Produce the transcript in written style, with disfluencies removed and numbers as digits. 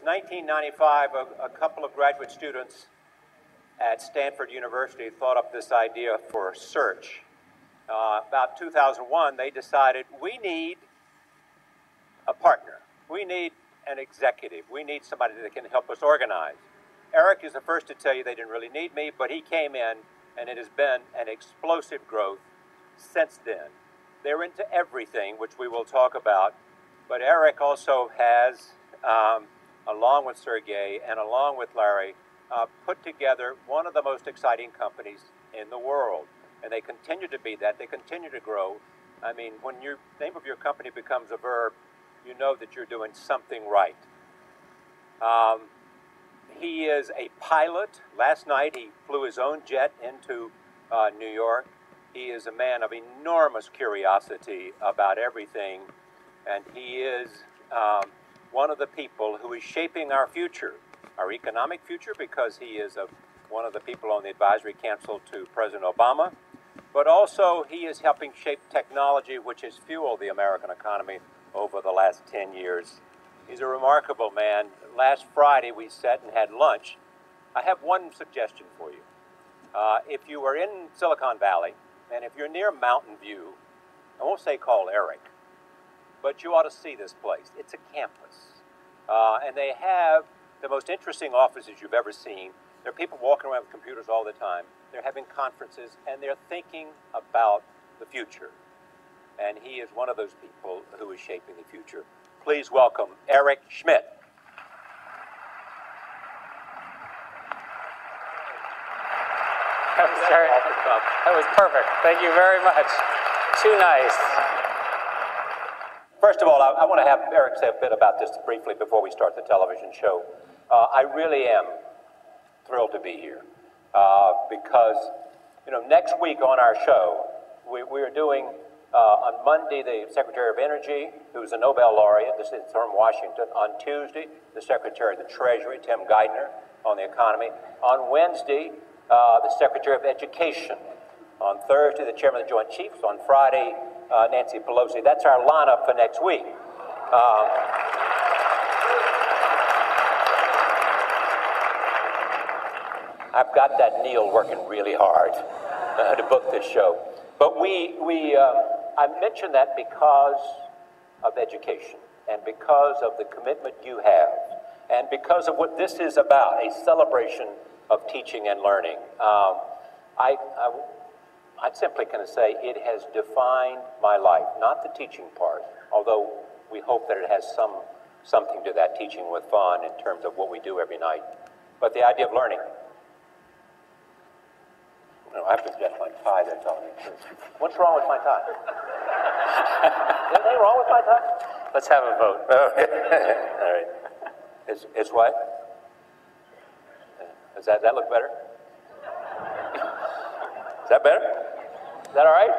1995, a couple of graduate students at Stanford University thought up this idea for search. About 2001, they decided we need a partner. We need an executive. We need somebody that can help us organize. Eric is the first to tell you they didn't really need me, but he came in, and it has been an explosive growth since then. They're into everything, which we will talk about, but Eric also has, along with Sergey and along with Larry, put together one of the most exciting companies in the world. And they continue to be that. They continue to grow. I mean, when your name of your company becomes a verb, you know that you're doing something right. He is a pilot. Last night, he flew his own jet into New York. He is a man of enormous curiosity about everything. And he is one of the people who is shaping our future, our economic future, because he is one of the people on the advisory council to President Obama. But also, he is helping shape technology, which has fueled the American economy over the last 10 years. He's a remarkable man. Last Friday, we sat and had lunch. I have one suggestion for you. If you are in Silicon Valley, and if you're near Mountain View, I won't say call Eric, but you ought to see this place. It's a campus. And they have the most interesting offices you've ever seen. There are people walking around with computers all the time. They're having conferences, and they're thinking about the future. And he is one of those people who is shaping the future. Please welcome Eric Schmid. That was perfect. Thank you very much. Too nice. First of all, I want to have Eric say a bit about this briefly before we start the television show. I really am thrilled to be here because, next week on our show, we are doing, on Monday, the Secretary of Energy, who's a Nobel laureate, this is from Washington. On Tuesday, the Secretary of the Treasury, Tim Geithner, on the economy. On Wednesday, the Secretary of Education. On Thursday, the Chairman of the Joint Chiefs. On Friday, Nancy Pelosi. That's our lineup for next week. I've got that Neil working really hard to book this show. But I mention that because of education and because of the commitment you have and because of what this is about, a celebration of teaching and learning. I'm simply going to say it has defined my life, not the teaching part, although we hope that it has something to that, teaching with fun in terms of what we do every night, but the idea of learning. I have to adjust my tie there, Tony. What's wrong with my tie? Anything wrong with my tie? Let's have a vote. Okay. All right. It's what? Does that look better? Is that better? Is that all right?